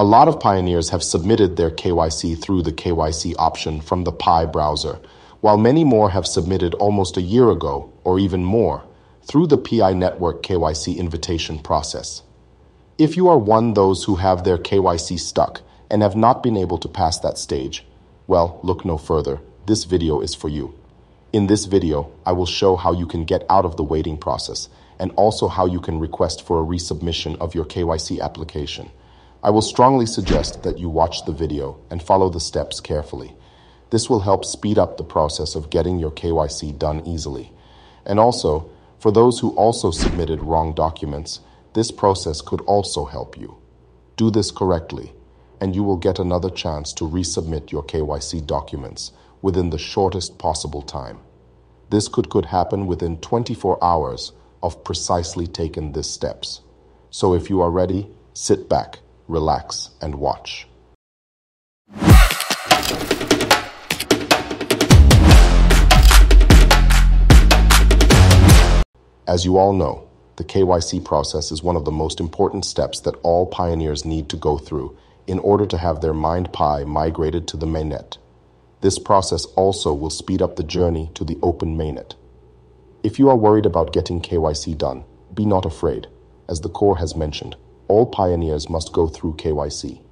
A lot of pioneers have submitted their KYC through the KYC option from the Pi browser, while many more have submitted almost a year ago, or even more, through the PI network KYC invitation process. If you are one of those who have their KYC stuck and have not been able to pass that stage, well, look no further. This video is for you. In this video, I will show how you can get out of the waiting process and also how you can request for a resubmission of your KYC application. I will strongly suggest that you watch the video and follow the steps carefully. This will help speed up the process of getting your KYC done easily. And also, for those who also submitted wrong documents, this process could also help you. Do this correctly, and you will get another chance to resubmit your KYC documents within the shortest possible time. This could happen within 24 hours of precisely taking these steps. So if you are ready, sit back, relax, and watch. As you all know, the KYC process is one of the most important steps that all pioneers need to go through in order to have their Mind Pi migrated to the mainnet. This process also will speed up the journey to the open mainnet. If you are worried about getting KYC done, be not afraid. As the core has mentioned, all pioneers must go through KYC.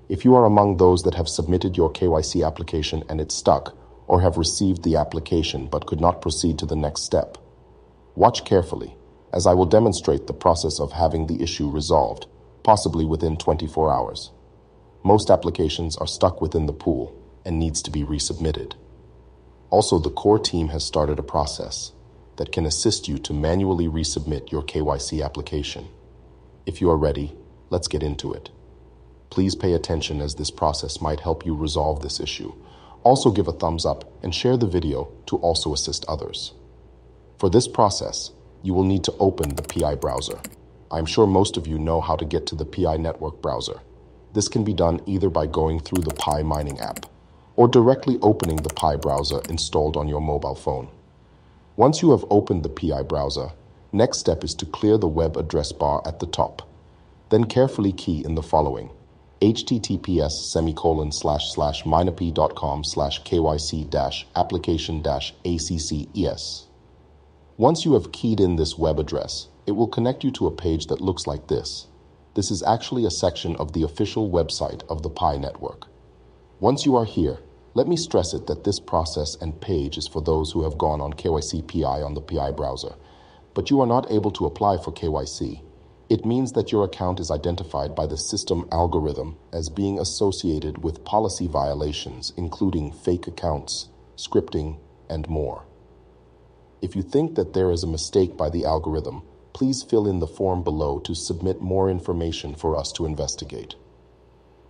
If you are among those that have submitted your KYC application and it's stuck, or have received the application but could not proceed to the next step, watch carefully, as I will demonstrate the process of having the issue resolved, possibly within 24 hours. Most applications are stuck within the pool and needs to be resubmitted. Also, the core team has started a process that can assist you to manually resubmit your KYC application. If you are ready, let's get into it. Please pay attention, as this process might help you resolve this issue. Also give a thumbs up and share the video to also assist others. For this process, you will need to open the PI browser. I'm sure most of you know how to get to the PI network browser. This can be done either by going through the Pi mining app or directly opening the Pi browser installed on your mobile phone. Once you have opened the PI browser, next step is to clear the web address bar at the top. Then carefully key in the following: https://minap.com/kyc-application-acces. Once you have keyed in this web address, it will connect you to a page that looks like this. This is actually a section of the official website of the Pi network. Once you are here, let me stress it that this process and page is for those who have gone on KYC PI on the PI browser, but you are not able to apply for KYC. It means that your account is identified by the system algorithm as being associated with policy violations, including fake accounts, scripting, and more. If you think that there is a mistake by the algorithm, please fill in the form below to submit more information for us to investigate.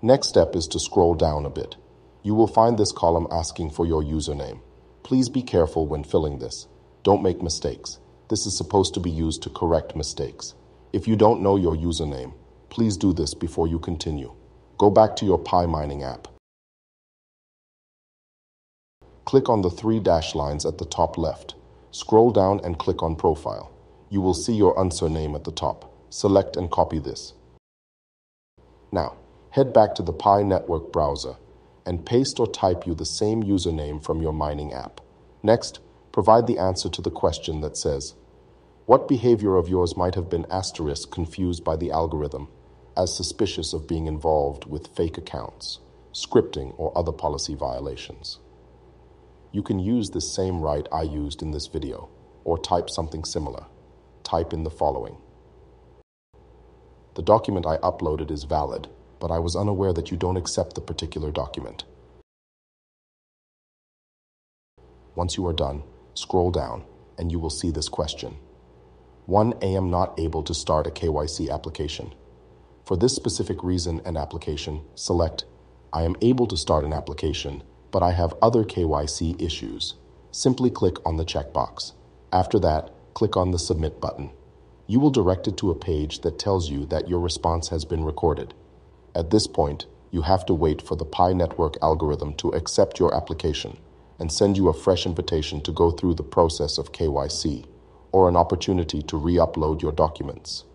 Next step is to scroll down a bit. You will find this column asking for your username. Please be careful when filling this. Don't make mistakes. This is supposed to be used to correct mistakes. If you don't know your username, please do this before you continue. Go back to your Pi mining app. Click on the 3 dash lines at the top left. Scroll down and click on Profile. You will see your username at the top. Select and copy this. Now, head back to the Pi network browser and paste or type you the same username from your mining app. Next, provide the answer to the question that says, what behavior of yours might have been * confused by the algorithm as suspicious of being involved with fake accounts, scripting, or other policy violations? You can use the same right I used in this video, or type something similar. Type in the following: the document I uploaded is valid, but I was unaware that you don't accept the particular document. Once you are done, scroll down and you will see this question. 1. I am not able to start a KYC application. For this specific reason and application, select I am able to start an application, but I have other KYC issues. Simply click on the checkbox. After that, click on the Submit button. You will direct it to a page that tells you that your response has been recorded. At this point, you have to wait for the Pi network algorithm to accept your application and send you a fresh invitation to go through the process of KYC, or an opportunity to re-upload your documents.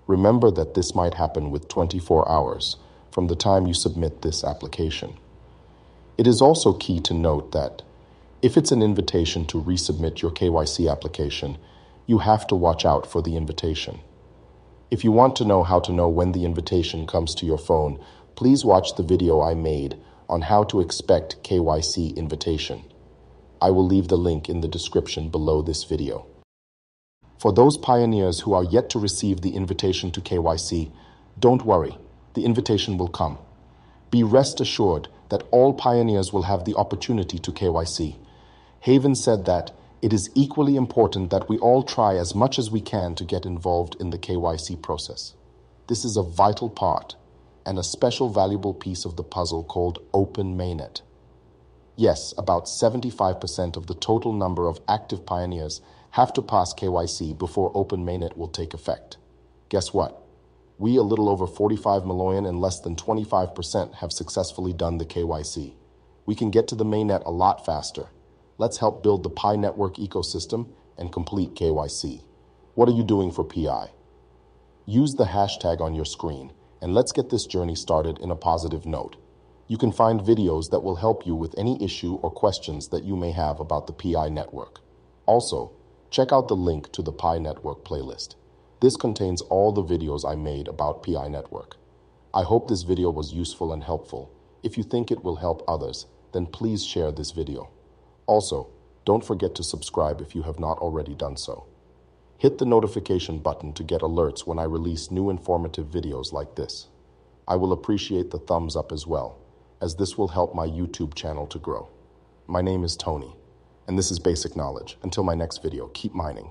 Remember that this might happen with 24 hours, from the time you submit this application. It is also key to note that if it's an invitation to resubmit your KYC application, you have to watch out for the invitation. If you want to know how to know when the invitation comes to your phone, please watch the video I made on how to expect KYC invitation. I will leave the link in the description below this video. For those pioneers who are yet to receive the invitation to KYC, don't worry, the invitation will come. Be rest assured that all pioneers will have the opportunity to KYC. Haven said that it is equally important that we all try as much as we can to get involved in the KYC process. This is a vital part and a special valuable piece of the puzzle called open mainnet. Yes, about 75% of the total number of active pioneers have to pass KYC before open mainnet will take effect. Guess what? We, a little over 45 million and less than 25%, have successfully done the KYC. We can get to the mainnet a lot faster. Let's help build the Pi network ecosystem and complete KYC. What are you doing for PI? Use the hashtag on your screen, and let's get this journey started in a positive note. You can find videos that will help you with any issue or questions that you may have about the PI network. Also, check out the link to the Pi network playlist. This contains all the videos I made about PI network. I hope this video was useful and helpful. If you think it will help others, then please share this video. Also, don't forget to subscribe if you have not already done so. Hit the notification button to get alerts when I release new informative videos like this. I will appreciate the thumbs up as well, as this will help my YouTube channel to grow. My name is Tony, and this is Basic Knowledge. Until my next video, keep mining.